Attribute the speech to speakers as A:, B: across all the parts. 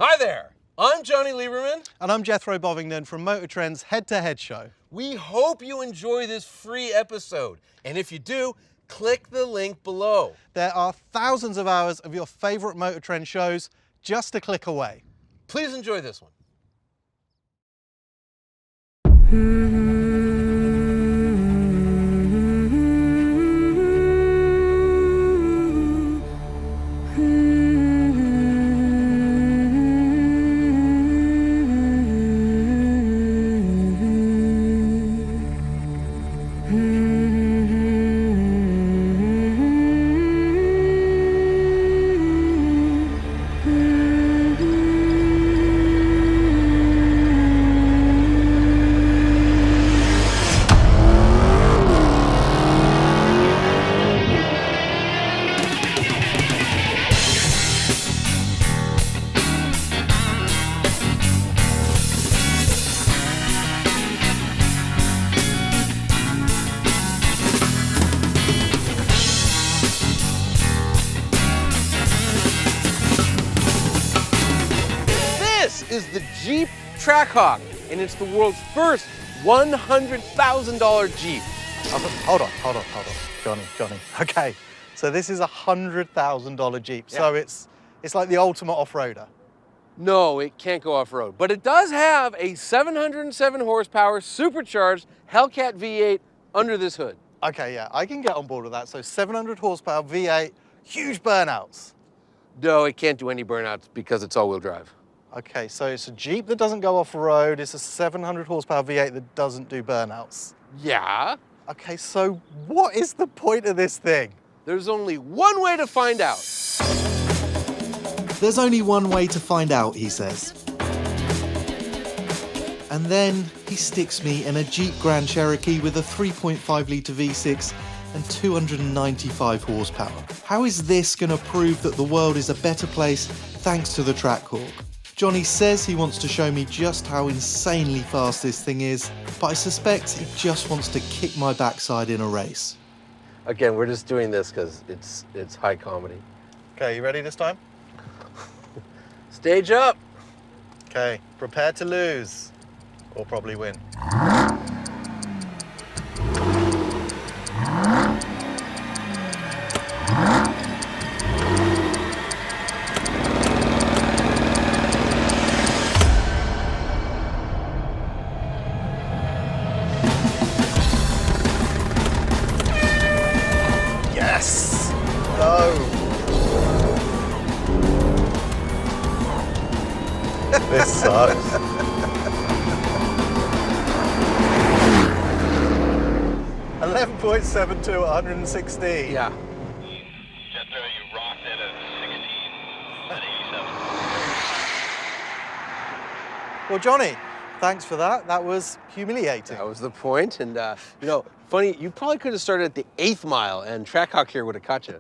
A: Hi there, I'm Jonny Lieberman.
B: And I'm Jethro Bovingdon from MotorTrend's Head-to-Head show.
A: We hope you enjoy this free episode. And if you do, click the link below.
B: There are thousands of hours of your favorite MotorTrend shows just a click away.
A: Please enjoy this one. Is the Jeep Trackhawk, and it's the world's first $100,000 Jeep.
B: Hold on, Johnny. Okay, so this is a $100,000 Jeep,
A: Yeah.
B: so it's like the ultimate off-roader.
A: No, it can't go off-road, but it does have a 707 horsepower supercharged Hellcat V8 under this hood.
B: Okay, yeah, I can get on board with that. So 700 horsepower V8, huge burnouts.
A: No, it can't do any burnouts because it's all-wheel drive.
B: Okay, so it's a Jeep that doesn't go off-road. It's a 700 horsepower V8 that doesn't do burnouts.
A: Yeah.
B: Okay, so what is the point of this thing?
A: There's only one way to find out.
C: There's only one way to find out, he says. And then he sticks me in a Jeep Grand Cherokee with a 3.5 litre V6 and 295 horsepower. How is this going to prove that the world is a better place thanks to the Trackhawk? Jonny says he wants to show me just how insanely fast this thing is, but I suspect he just wants to kick my backside in a race.
A: Again, we're just doing this because it's high comedy.
B: Okay, you ready this time?
A: Stage up.
B: Okay, prepare to lose, or probably win. Yes! Go! This sucks. 11.72 at 116.
A: Yeah.
D: Jethro, you rocked it at 16 at 87.
B: Well, Jonny, thanks for that. That was humiliating.
A: That was the point. And, you know, funny, you probably could have started at the 8th mile and Trackhawk here would have caught you.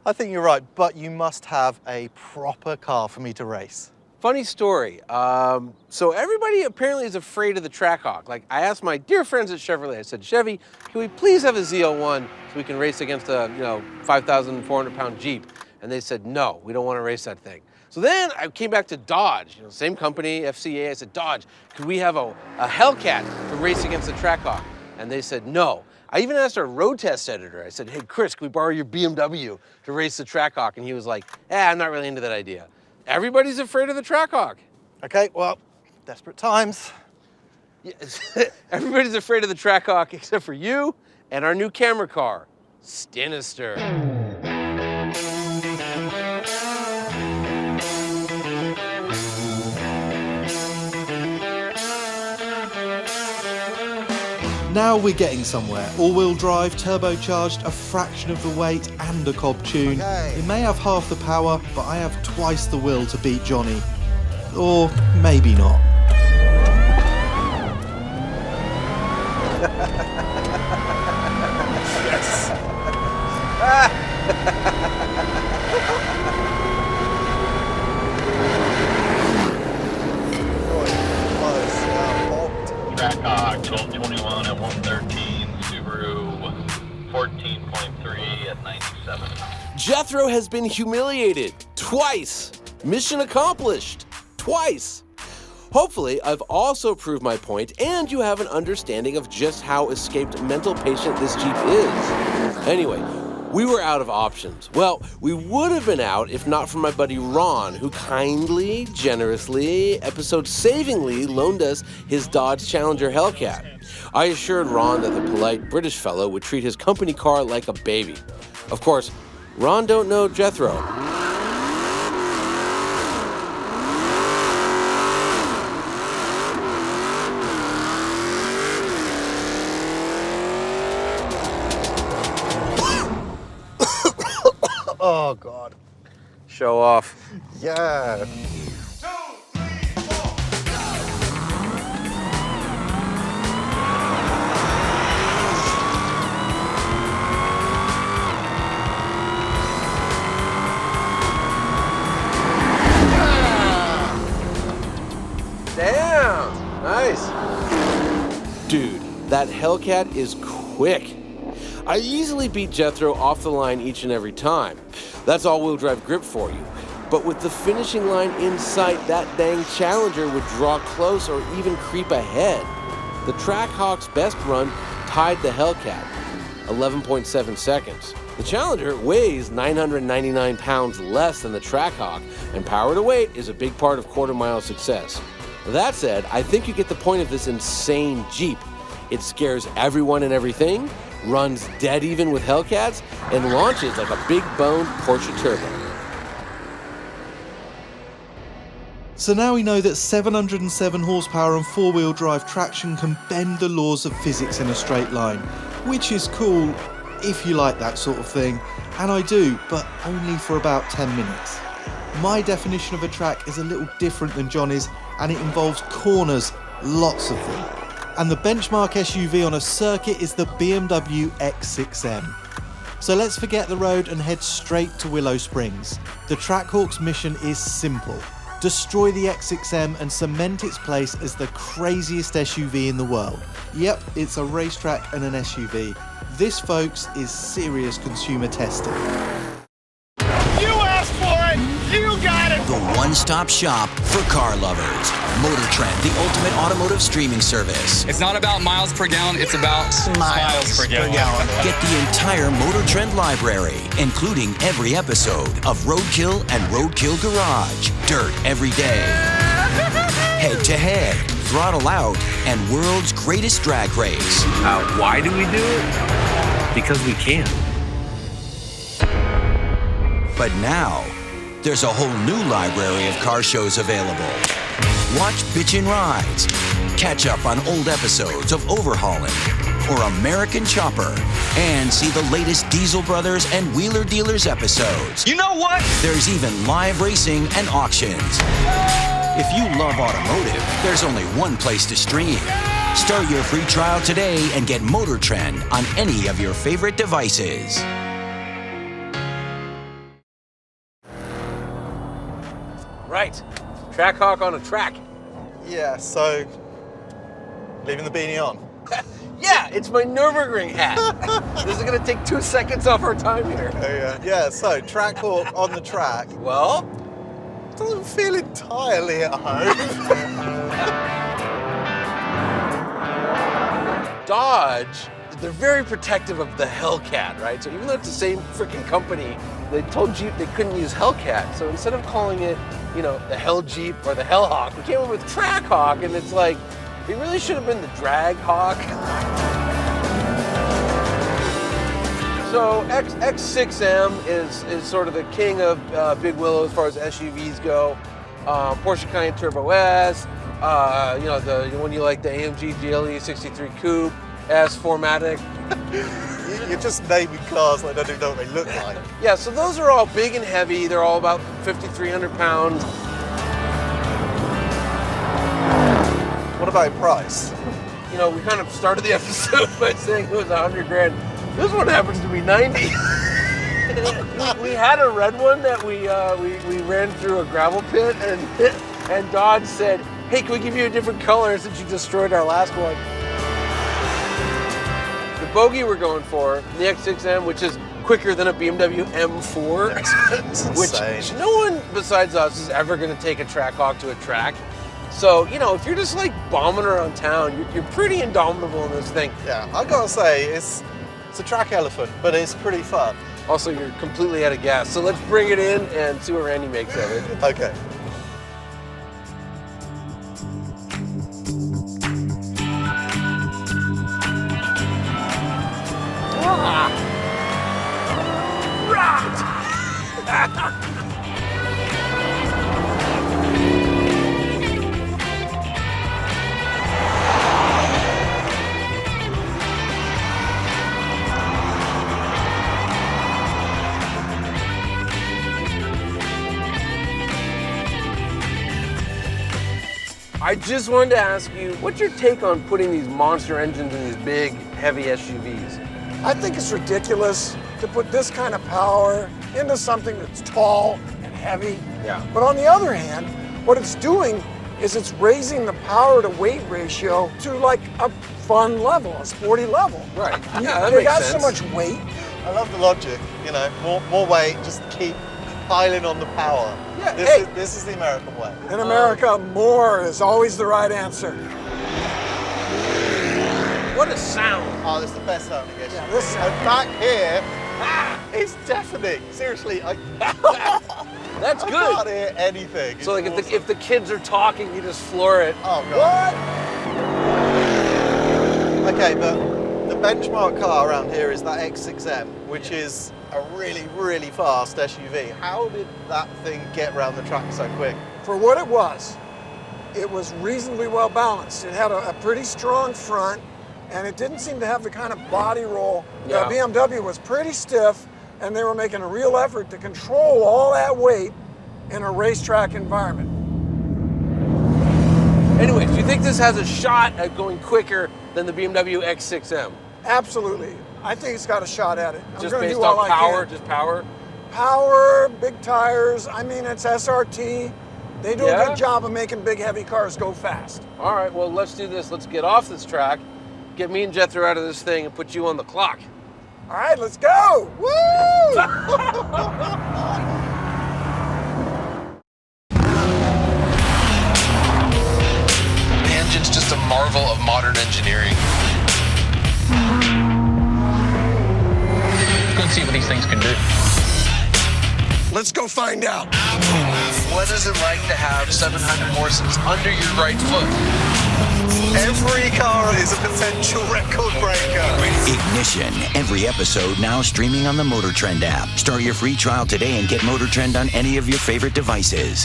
B: I think you're right, but you must have a proper car for me to race.
A: Funny story. So everybody apparently is afraid of the Trackhawk. Like, I asked my dear friends at Chevrolet, I said, Chevy, can we please have a ZL1 so we can race against a, 5,400 pound Jeep? And they said, no, we don't want to race that thing. So then I came back to Dodge, same company, FCA. I said, Dodge, could we have a Hellcat to race against the Trackhawk? And they said, no. I even asked our road test editor, I said, hey, Chris, can we borrow your BMW to race the Trackhawk? And he was like, I'm not really into that idea. Everybody's afraid of the Trackhawk.
B: Okay, well, desperate times.
A: Yes. Everybody's afraid of the Trackhawk except for you and our new camera car, Stinister.
C: Now we're getting somewhere. All-wheel drive, turbocharged, a fraction of the weight and a cob tune.
B: Okay.
C: It may have half the power, but I have twice the will to beat Jonny. Or maybe not.
B: Yes.
D: Trackhawk 1221 at 113, Subaru 14.3 at 97.
A: Jethro has been humiliated twice. Mission accomplished twice. Hopefully, I've also proved my point and you have an understanding of just how escaped mental patient this Jeep is. Anyway, we were out of options. Well, we would have been out if not for my buddy Ron, who kindly, generously, episode-savingly loaned us his Dodge Challenger Hellcat. I assured Ron that the polite British fellow would treat his company car like a baby. Of course, Ron don't know Jethro.
B: Oh, God.
A: Show off.
B: Yeah.
A: Damn, nice. Dude, that Hellcat is quick. I easily beat Jethro off the line each and every time. That's all-wheel drive grip for you. But with the finishing line in sight, that dang Challenger would draw close or even creep ahead. The Trackhawk's best run tied the Hellcat, 11.7 seconds. The Challenger weighs 999 pounds less than the Trackhawk, and power to weight is a big part of quarter-mile success. That said, I think you get the point of this insane Jeep. It scares everyone and everything, runs dead even with Hellcats, and launches like a big-boned Porsche Turbo.
C: So now we know that 707 horsepower and four-wheel drive traction can bend the laws of physics in a straight line, which is cool if you like that sort of thing, and I do, but only for about 10 minutes. My definition of a track is a little different than Jonny's, and it involves corners, lots of them. And the benchmark SUV on a circuit is the BMW X6M. So let's forget the road and head straight to Willow Springs. The Trackhawk's mission is simple. Destroy the X6M and cement its place as the craziest SUV in the world. Yep, it's a racetrack and an SUV. This, folks, is serious consumer testing.
D: You asked for it! You got it!
E: The one-stop shop for car lovers. MotorTrend, the ultimate automotive streaming service.
F: It's not about miles per gallon, it's about smiles per gallon.
E: Get the entire MotorTrend library, including every episode of Roadkill and Roadkill Garage, Dirt Every Day, Head to Head, Throttle Out, and World's Greatest Drag Race.
A: Why do we do it? Because we can.
E: But now, there's a whole new library of car shows available. Watch Bitchin' Rides, catch up on old episodes of Overhauling or American Chopper, and see the latest Diesel Brothers and Wheeler Dealers episodes.
F: You know what?
E: There's even live racing and auctions. If you love automotive, there's only one place to stream. Start your free trial today and get MotorTrend on any of your favorite devices.
A: Right. Trackhawk on a track.
B: Yeah, so leaving the beanie on.
A: Yeah, it's my Nürburgring hat. This is gonna take 2 seconds off our time here.
B: Yeah, so Trackhawk on the track.
A: Well,
B: Doesn't feel entirely at home.
A: Dodge, they're very protective of the Hellcat, right? So even though it's the same freaking company, they told Jeep they couldn't use Hellcat. So instead of calling it, you know, the Hell Jeep or the Hellhawk, we came up with Trackhawk, and it's like, it really should have been the Draghawk. So X6M is sort of the king of Big Willow as far as SUVs go. Porsche Cayenne Turbo S, you know, the one you like, the AMG GLE 63 Coupe, S4matic.
B: You're just naming cars like I don't even know what they look like.
A: Yeah, so those are all big and heavy. They're all about 5,300 pounds.
B: What about price?
A: You know, we kind of started the episode by saying it was 100 grand. This one happens to be 90. We had a red one that we ran through a gravel pit, and Dodge said, "Hey, can we give you a different color since you destroyed our last one?" The bogey we're going for, the X6M, which is quicker than a BMW M4,
B: It's insane.
A: which no one besides us is ever going to take a Trackhawk to a track. So, you know, if you're just like bombing around town, you're pretty indomitable in this thing.
B: Yeah, I gotta say, it's a track elephant, but it's pretty fun.
A: Also, you're completely out of gas. So let's bring it in and see what Randy makes of it.
B: Okay.
A: I just wanted to ask you, what's your take on putting these monster engines in these big, heavy SUVs?
G: I think it's ridiculous to put this kind of power into something that's tall and heavy.
A: Yeah.
G: But on the other hand, what it's doing is it's raising the power to weight ratio to like a fun level, a sporty level.
A: Right. Yeah, that
G: They
A: makes
G: got
A: sense.
G: so much weight.
B: I love the logic, you know, more weight, just keep piling on the power.
A: Yeah,
B: This is the American way.
G: In America, more is always the right answer.
A: What a sound.
B: Oh, it's the best sounding SUV.
G: Yeah, this
B: And back here, it's deafening. Seriously, I
A: That's good.
B: can't hear anything.
A: So like
B: It's
A: if the kids are talking, you just floor it.
B: awesome. Oh, God. Okay, but the benchmark car around here is that X6M, which is a really, really fast SUV. How did that thing get around the track so quick?
G: For what it was reasonably well balanced. It had a pretty strong front, and it didn't seem to have the kind of body roll.
A: Yeah.
G: The BMW was pretty stiff, and they were making a real effort to control all that weight in a racetrack environment.
A: Anyways, do you think this has a shot at going quicker than the BMW X6M?
G: Absolutely. I think it's got a shot at it. I'm
A: Just
G: gonna
A: based
G: do all
A: on
G: I
A: power,
G: can.
A: just power?
G: Power, big tires. I mean, it's SRT. They do
A: Yeah?
G: a good job of making big, heavy cars go fast.
A: All right, well, let's do this. Let's get off this track, get me and Jethro out of this thing, and put you on the clock.
G: All right, let's go. Woo!
F: The engine's just a marvel of modern engineering. Go and see what these things can do.
G: Let's go find out.
F: What is it like to have 700 horses under your right foot?
B: Every car is a potential record breaker.
E: Ignition, every episode now streaming on the MotorTrend app. Start your free trial today and get MotorTrend on any of your favorite devices.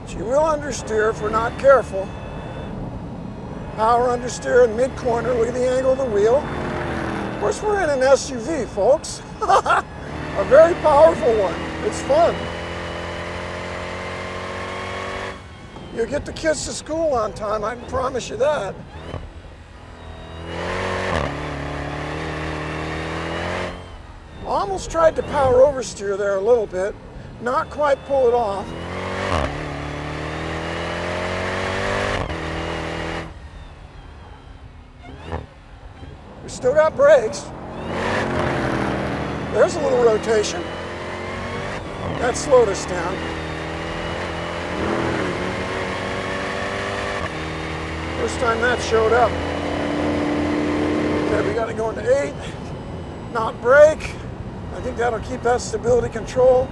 G: She will understeer if we're not careful. Power understeer in mid-corner. Look at the angle of the wheel. Of course, we're in an SUV, folks. A very powerful one. It's fun. You'll get the kids to school on time, I can promise you that. Almost tried to power oversteer there a little bit. Not quite pull it off. We still got brakes. There's a little rotation. That slowed us down. First time that showed up. Okay, we gotta go into 8. Not brake. I think that'll keep that stability control.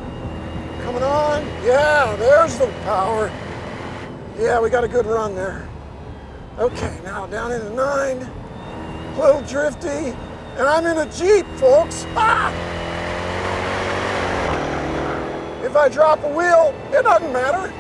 G: Coming on. Yeah, there's the power. Yeah, we got a good run there. Okay, now down into 9. A little drifty. And I'm in a Jeep, folks. Ah! If I drop a wheel, it doesn't matter.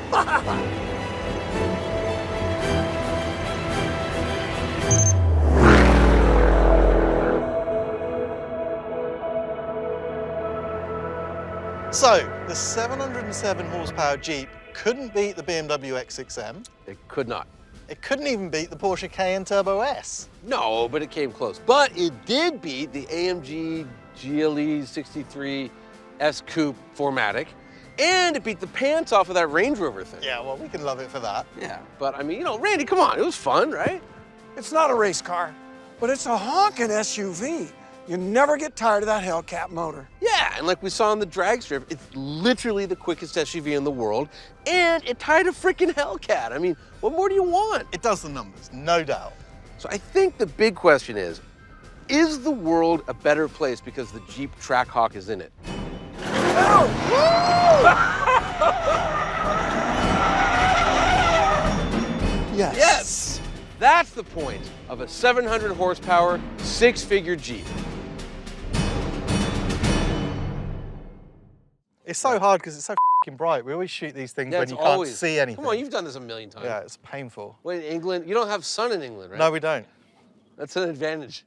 B: So, the 707 horsepower Jeep couldn't beat the BMW X6M.
A: It could not.
B: It couldn't even beat the Porsche Cayenne Turbo S.
A: No, but it came close. But it did beat the AMG GLE 63 S Coupe 4MATIC, and it beat the pants off of that Range Rover thing.
B: Yeah, well, we can love it for that.
A: Yeah, but I mean, you know, Randy, come on, it was fun, right?
G: It's not a race car, but it's a honking SUV. You never get tired of that Hellcat motor.
A: Yeah, and like we saw on the dragstrip, it's literally the quickest SUV in the world, and it tied a freaking Hellcat. I mean, what more do you want?
B: It does the numbers, no doubt.
A: So I think the big question is the world a better place because the Jeep Trackhawk is in it?
B: Yes.
A: Yes! That's the point of a 700 horsepower, 6-figure Jeep.
B: It's so hard because it's so f***ing bright. We always shoot these things
A: Yeah,
B: when
A: it's
B: you can't
A: always,
B: see anything.
A: Come on, you've done this a million times.
B: Yeah, it's painful.
A: Wait, in England, you don't have sun in England, right?
B: No, we don't.
A: That's an advantage.